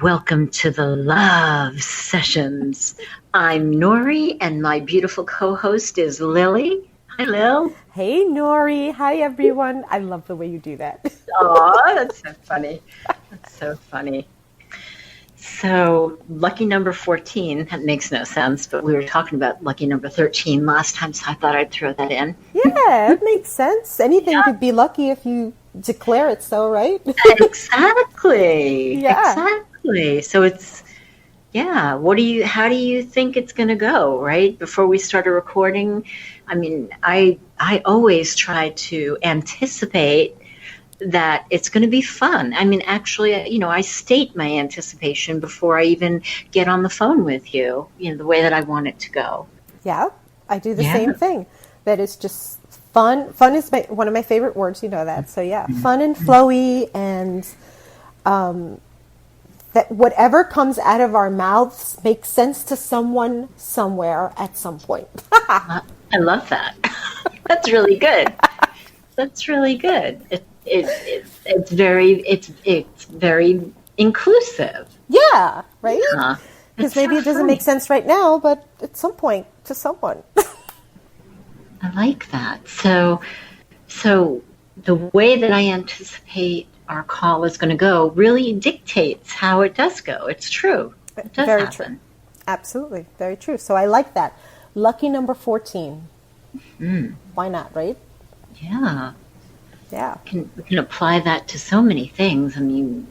Welcome to the Love Sessions. I'm Nori, and my beautiful co-host is Lily. Hi, Lil. Hey, Nori. Hi, everyone. I love the way you do that. Aw, that's so funny. That's so funny. So, lucky number 14, that makes no sense, but we were talking about lucky number 13 last time, so I thought I'd throw that in. Yeah, it makes sense. Anything could be lucky if you declare it so, right? Exactly. Yeah. Exactly. So it's, yeah, how do you think it's going to go, right? Before we started recording, I mean, I always try to anticipate that it's going to be fun. I mean, actually, I state my anticipation before I even get on the phone with you, the way that I want it to go. Yeah, I do the Yeah. same thing. That is just fun. Fun is one of my favorite words, you know that. So, yeah, fun and flowy, and that whatever comes out of our mouths makes sense to someone somewhere at some point. I love that. That's really good. That's really good. It's very inclusive. Yeah, right? Huh. Because It's maybe so it doesn't funny. make sense right now, but at some point to someone. I like that. So the way that I anticipate our call is going to go really dictates how it does go. It's true. It does Very happen. true. Absolutely. Very true. So I like that. Lucky number 14. Why not, right? Yeah. Yeah. We can apply that to so many things. I mean,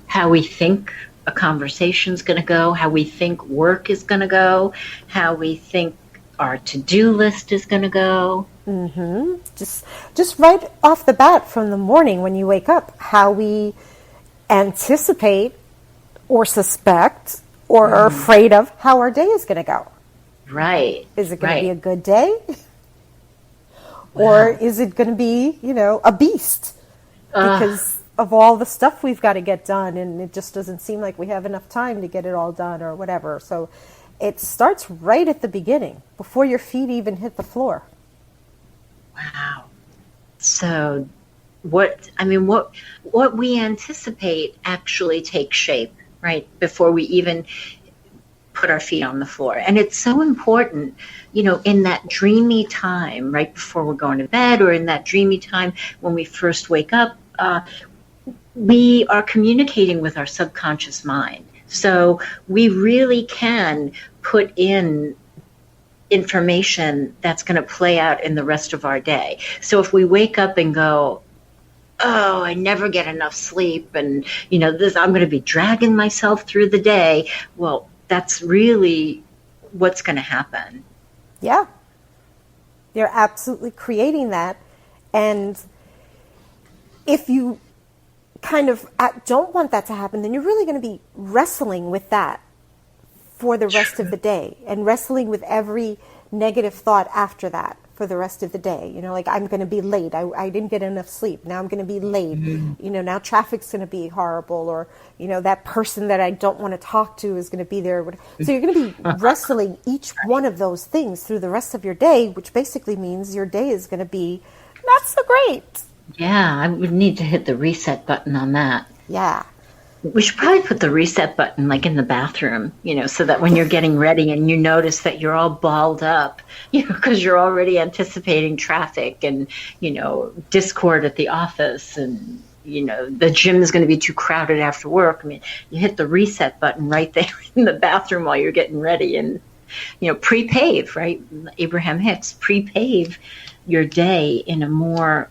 how we think a conversation's going to go, how we think work is going to go, how we think our to-do list is going to go. Just right off the bat from the morning when you wake up, how we anticipate or suspect or are afraid of how our day is going to go. Right. Is it going right. to be a good day? Wow. Or is it going to be, a beast? Because of all the stuff we've got to get done, and it just doesn't seem like we have enough time to get it all done or whatever. So it starts right at the beginning, before your feet even hit the floor. Wow. So what we anticipate actually takes shape, right? Before we even put our feet on the floor. And it's so important, in that dreamy time, right before we're going to bed, or in that dreamy time when we first wake up, we are communicating with our subconscious mind. So we really can put in information that's going to play out in the rest of our day. So if we wake up and go, oh, I never get enough sleep, and I'm going to be dragging myself through the day, well, that's really what's going to happen. Yeah. You're absolutely creating that. And if you kind of don't want that to happen, then you're really going to be wrestling with that for the rest of the day, and wrestling with every negative thought after that for the rest of the day. Like, I'm going to be late. I didn't get enough sleep. Now I'm going to be late. Now traffic's going to be horrible, or, that person that I don't want to talk to is going to be there. So you're going to be wrestling each one of those things through the rest of your day, which basically means your day is going to be not so great. Yeah, I would need to hit the reset button on that. Yeah. We should probably put the reset button like in the bathroom, so that when you're getting ready and you notice that you're all balled up, because you're already anticipating traffic and, discord at the office, and, the gym is going to be too crowded after work. I mean, you hit the reset button right there in the bathroom while you're getting ready, and, pre-pave, right? Abraham Hicks, pre-pave your day in a more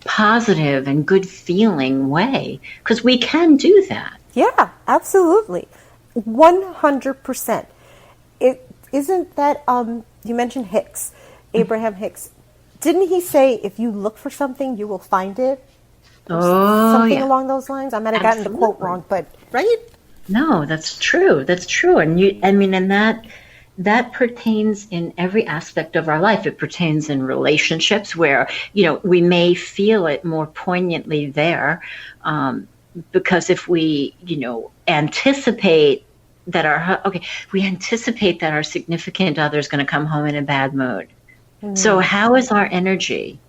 positive and good feeling way, because we can do that. Yeah, absolutely. 100%. It isn't that you mentioned Hicks, Abraham Hicks. Didn't he say if you look for something you will find it? Something along those lines. I might have gotten the quote wrong, but right? No, that's true. That's true. And that pertains in every aspect of our life. It pertains in relationships where, we may feel it more poignantly there, because if we, anticipate that our significant other is going to come home in a bad mood. So how is our energy?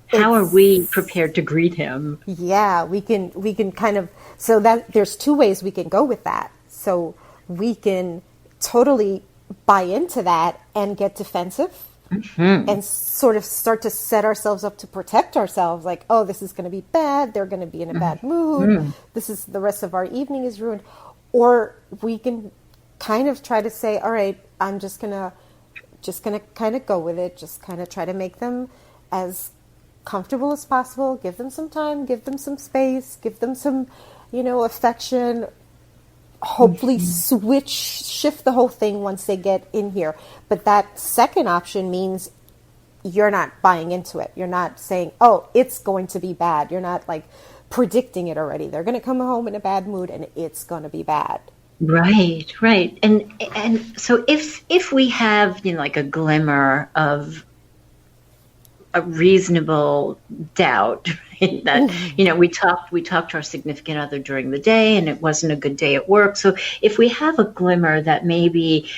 How are we It's prepared to greet him? Yeah, we can kind of, so that there's two ways we can go with that. So we can totally buy into that and get defensive Hmm. and sort of start to set ourselves up to protect ourselves, like, oh, this is going to be bad, they're going to be in a bad mood, Hmm. this is the rest of our evening is ruined. Or we can kind of try to say, all right, I'm just gonna kind of go with it, just kind of try to make them as comfortable as possible, give them some time, give them some space, give them some, affection, hopefully shift the whole thing once they get in here. But that second option means you're not buying into it. You're not saying, oh, it's going to be bad. You're not like predicting it already. They're going to come home in a bad mood and it's going to be bad. Right, right. And so if we have, like a glimmer of a reasonable doubt, right, that, we talked to our significant other during the day and it wasn't a good day at work. So if we have a glimmer that maybe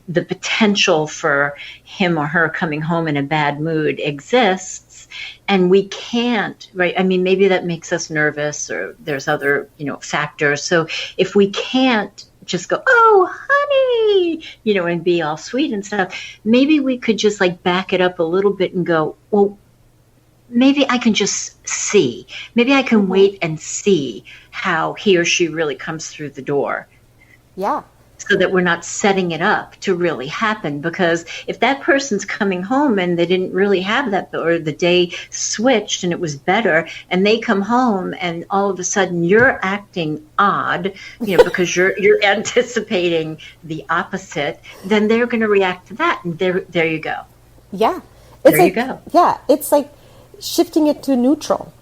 the potential for him or her coming home in a bad mood exists, and we can't, right? I mean, maybe that makes us nervous, or there's other, factors. So if we can't just go, oh, honey, and be all sweet and stuff, maybe we could just like back it up a little bit and go, well, maybe I can just see. Maybe I can Mm-hmm. wait and see how he or she really comes through the door, Yeah. so that we're not setting it up to really happen. Because if that person's coming home and they didn't really have that, or the day switched and it was better, and they come home and all of a sudden you're acting odd, because you're anticipating the opposite, then they're going to react to that, and there you go. Yeah. There you go. It's like shifting it to neutral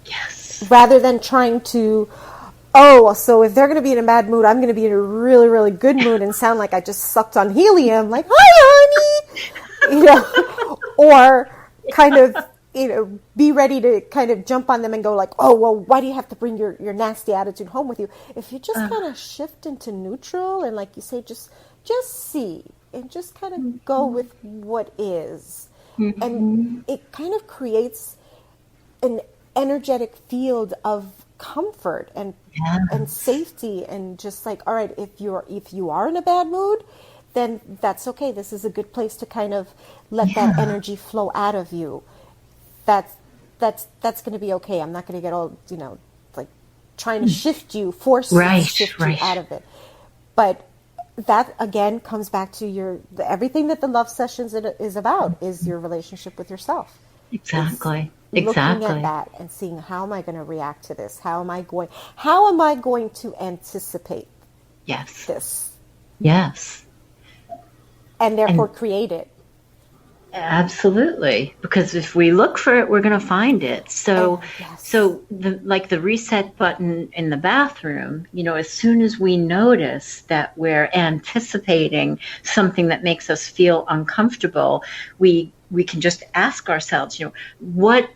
Yes. rather than trying to, oh, so if they're going to be in a bad mood, I'm going to be in a really, really good mood and sound like I just sucked on helium, like, hi, honey, or kind of, be ready to kind of jump on them and go like, oh, well, why do you have to bring your nasty attitude home with you? If you just kind of shift into neutral and, like you say, just see and just kind of go with what is. And it kind of creates an energetic field of comfort and Yes. safety, and just like, all right, if you are in a bad mood, then that's okay. This is a good place to kind of let that Yeah. energy flow out of you. That's going to be okay. I'm not going to get all, like trying to shift you, force to Right, shift you out right. of it. But that again comes back to everything that the love sessions is about is your relationship with yourself. It's Exactly. looking at Exactly. that and seeing, how am I going to react to this? How am I going to anticipate Yes. this Yes. and therefore And create it? absolutely, because if we look for it, we're going to find it. So, And yes. so the reset button in the bathroom, as soon as we notice that we're anticipating something that makes us feel uncomfortable, we can just ask ourselves, what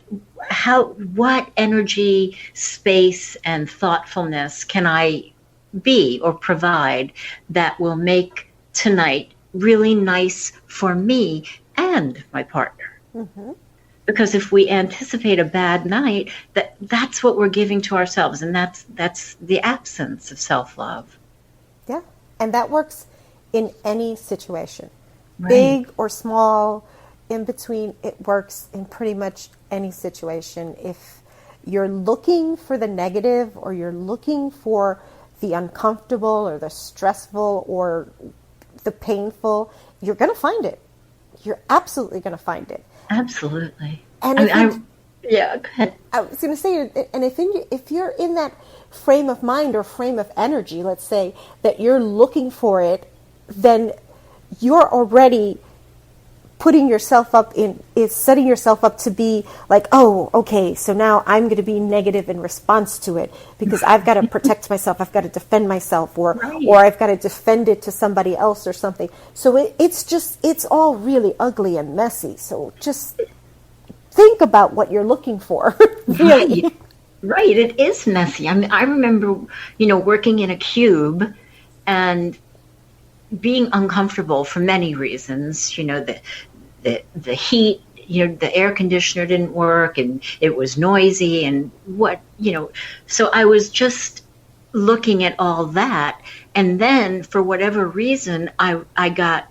energy, space, and thoughtfulness can I be or provide that will make tonight really nice for me and my partner? Because if we anticipate a bad night, that's what we're giving to ourselves, and that's the absence of self-love. Yeah. And that works in any situation, Right. big or small, in between. It works in pretty much any situation. If you're looking for the negative, or you're looking for the uncomfortable or the stressful or the painful, you're going to find it. You're absolutely going to find it. Absolutely. And I if mean, you're, yeah, go ahead. I was going to say, and if you're in that frame of mind or frame of energy, let's say that you're looking for it, then you're already putting yourself up in, is setting yourself up to be like, oh, okay, so now I'm going to be negative in response to it because I've got to protect myself, I've got to defend myself, or Right. I've got to defend it to somebody else or something. So it's all really ugly and messy. So just think about what you're looking for, Right. really. Right. It is messy. I mean, I remember, working in a cube and being uncomfortable for many reasons. The heat the air conditioner didn't work and it was noisy and so I was just looking at all that. And then for whatever reason, I got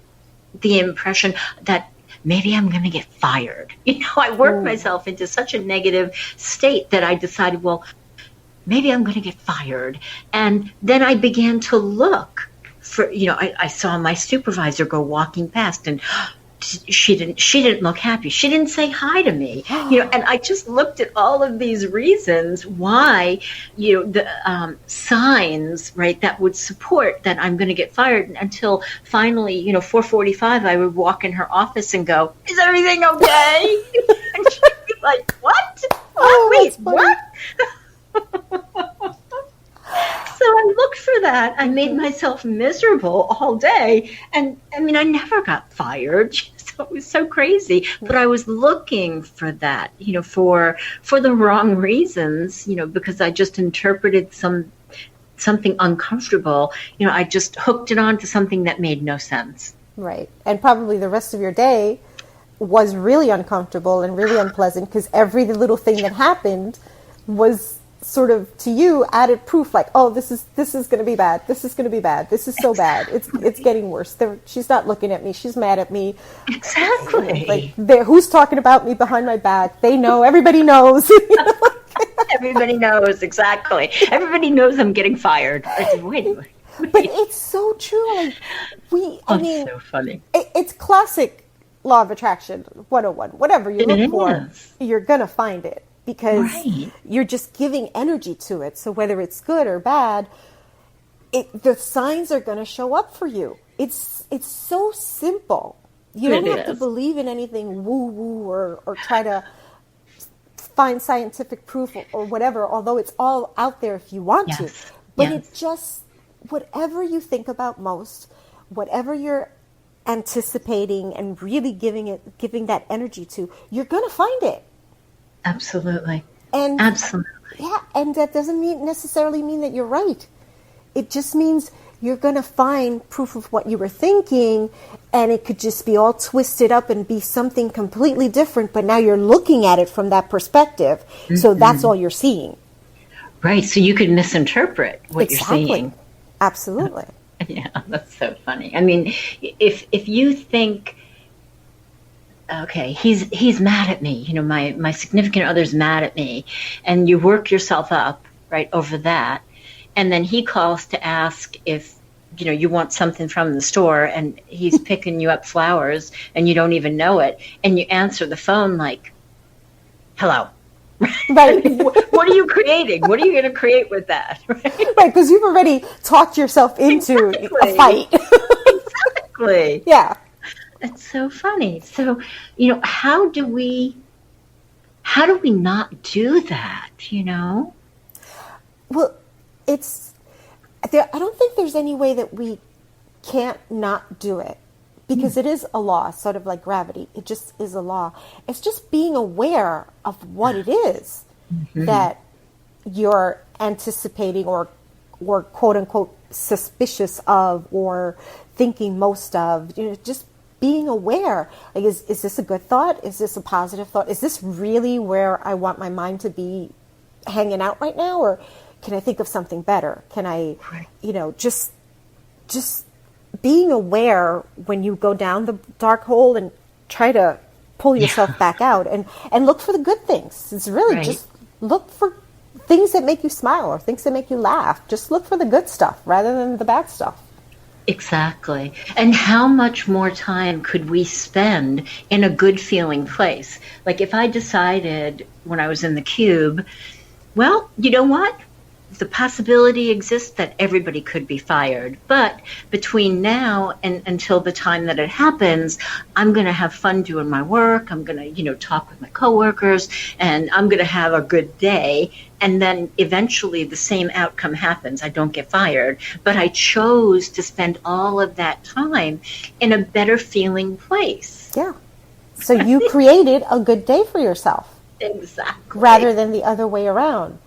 the impression that maybe I'm going to get fired. I worked myself into such a negative state that I decided, well, maybe I'm going to get fired. And then I began to look for, I saw my supervisor go walking past, and she didn't look happy. She didn't say hi to me, and I just looked at all of these reasons why, the signs, right, that would support that I'm going to get fired, until finally, 4:45, I would walk in her office and go, "Is everything okay?" And she'd be like, "What? Wait, what?" So I looked for that. I made myself miserable all day. And I mean, I never got fired. So it was so crazy. But I was looking for that, for the wrong reasons, because I just interpreted something uncomfortable. I just hooked it on to something that made no sense. Right. And probably the rest of your day was really uncomfortable and really unpleasant, because every little thing that happened was sort of, to you, added proof, like, oh, this is going to be bad. This is going to be bad. This is so bad. It's getting worse. She's not looking at me. She's mad at me. Exactly. Like, who's talking about me behind my back? They know. Everybody knows. Everybody knows, exactly. Everybody knows I'm getting fired. Wait. But it's so true. Like, it's so funny. It's classic law of attraction 101. Whatever you look for, you're going to find it. Because you're just giving energy to it. So whether it's good or bad, the signs are going to show up for you. It's so simple. You don't have to believe in anything woo-woo or try to find scientific proof or whatever, although it's all out there if you want to. But it just, whatever you think about most, whatever you're anticipating and really giving that energy to, you're going to find it. Absolutely. Absolutely. Yeah, and that doesn't necessarily mean that you're right. It just means you're going to find proof of what you were thinking, and it could just be all twisted up and be something completely different, but now you're looking at it from that perspective, so that's all you're seeing. Right, so you could misinterpret what you're seeing. Absolutely. Yeah, that's so funny. I mean, if you think, okay, he's mad at me, my significant other's mad at me, and you work yourself up right over that, and then he calls to ask if you want something from the store, and he's picking you up flowers and you don't even know it, and you answer the phone like, "Hello." Right. What are you creating? What are you going to create with that? Right, because you've already talked yourself into a fight. Exactly. Yeah. It's so funny. So, how do we not do that, Well, I don't think there's any way that we can't not do it, because it is a law, sort of like gravity. It just is a law. It's just being aware of what it is that you're anticipating or quote unquote suspicious of or thinking most of, just being aware, like, is this a good thought? Is this a positive thought? Is this really where I want my mind to be hanging out right now? Or can I think of something better? Can I, just being aware when you go down the dark hole and try to pull yourself back out and look for the good things. It's really just look for things that make you smile or things that make you laugh. Just look for the good stuff rather than the bad stuff. Exactly. And how much more time could we spend in a good feeling place? Like if I decided when I was in the cube, well, you know what? The possibility exists that everybody could be fired. But between now and until the time that it happens, I'm going to have fun doing my work. I'm going to, talk with my coworkers, and I'm going to have a good day. And then eventually the same outcome happens. I don't get fired. But I chose to spend all of that time in a better feeling place. Yeah. So you created a good day for yourself. Exactly. Rather than the other way around.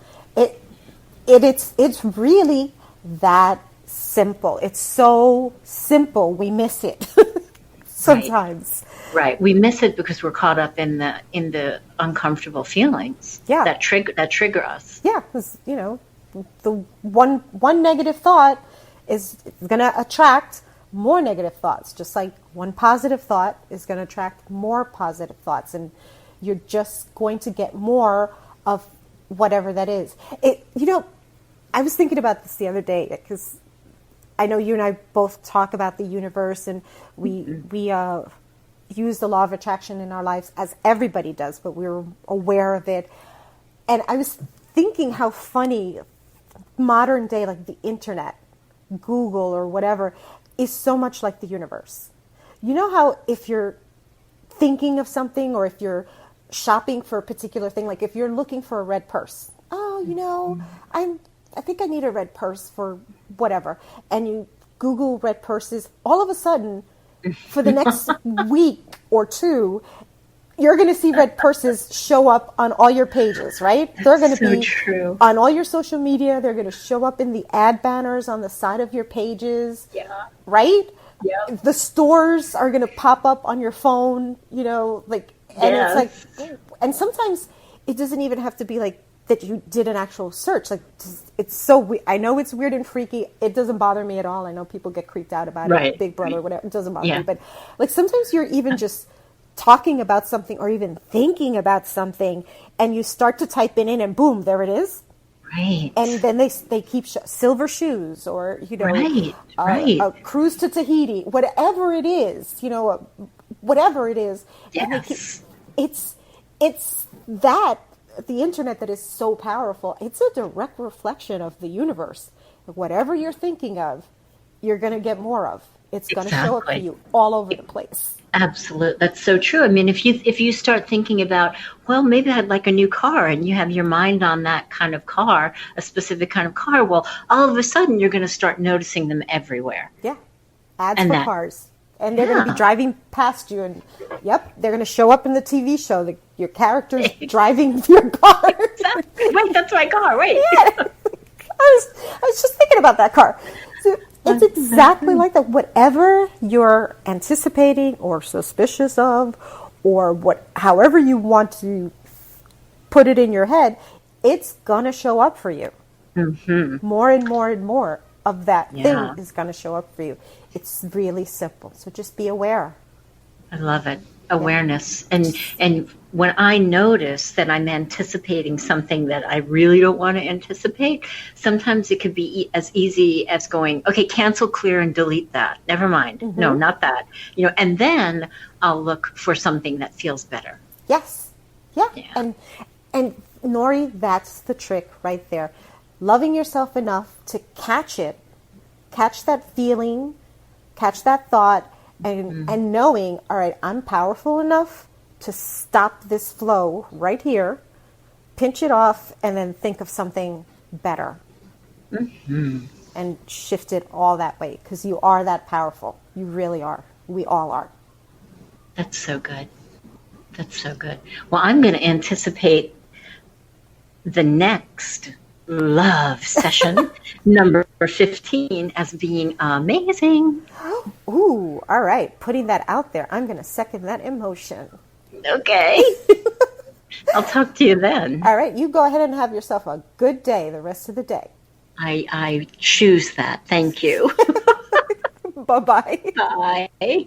It's really that simple. It's so simple we miss it sometimes. Right. We miss it because we're caught up in the uncomfortable feelings Yeah. that trigger us. Yeah, because the one negative thought is going to attract more negative thoughts, just like one positive thought is going to attract more positive thoughts, and you're just going to get more of whatever that is. I was thinking about this the other day because I know you and I both talk about the universe, and we use the law of attraction in our lives, as everybody does, but we're aware of it. And I was thinking how funny modern day, like the internet, Google or whatever, is so much like the universe. You know how if you're thinking of something, or if you're shopping for a particular thing, like if you're looking for a red purse, I think I need a red purse for whatever, and you Google red purses, all of a sudden, for the next week or two, you're going to see red purses show up on all your pages, right? They're going to be true. on all your social media. They're going to show up in the ad banners on the side of your pages, Yeah. The stores are going to pop up on your phone, and Yes. it's like, and sometimes it doesn't even have to be like that you did an actual search. Like, it's so, I know it's weird and freaky. It doesn't bother me at all. I know people get creeped out about Right. it, Big Brother, whatever. It doesn't bother Yeah. me. But like sometimes you're even just talking about something or even thinking about something, and you start to type it in and boom, there it is. Right. And then they keep silver shoes, or Right. a cruise to Tahiti, whatever it is, whatever it is. And Yes. it's that the internet that is so powerful. It's a direct reflection of the universe. Whatever you're thinking of, you're going to get more of. It's going to show up for Exactly. you all over the place. Absolutely. That's so true. I mean, if you start thinking about, well, maybe I'd like a new car, and you have your mind on that kind of car, a specific kind of car, well, all of a sudden you're going to start noticing them everywhere. Yeah. Ads And for that- cars. And they're going to Yeah. be driving past you, and they're going to show up in the TV show. Your character's driving your car. Wait, that's my car. Wait. I was just thinking about that car. So it's exactly like that. Whatever you're anticipating or suspicious of, or however you want to put it in your head, it's gonna show up for you. Mm-hmm. More and more and more of that Yeah. thing is gonna show up for you. It's really simple. So just be aware. I love it. Awareness. And when I notice that I'm anticipating something that I really don't want to anticipate, sometimes it could be as easy as going, okay, cancel, clear, and delete that. Never mind. Mm-hmm. No, not that. And then I'll look for something that feels better. Yes. Yeah. Yeah. And Nori, that's the trick right there. Loving yourself enough to catch that feeling, catch that thought, and knowing, all right, I'm powerful enough to stop this flow right here, pinch it off, and then think of something better. Mm-hmm. And shift it all that way, because you are that powerful. You really are. We all are. That's so good. That's so good. Well, I'm going to anticipate the next love session, number 15, as being amazing. Ooh, all right. Putting that out there. I'm going to second that emotion. Okay. I'll talk to you then. All right. You go ahead and have yourself a good day the rest of the day. I choose that. Thank you. Bye-bye. Bye.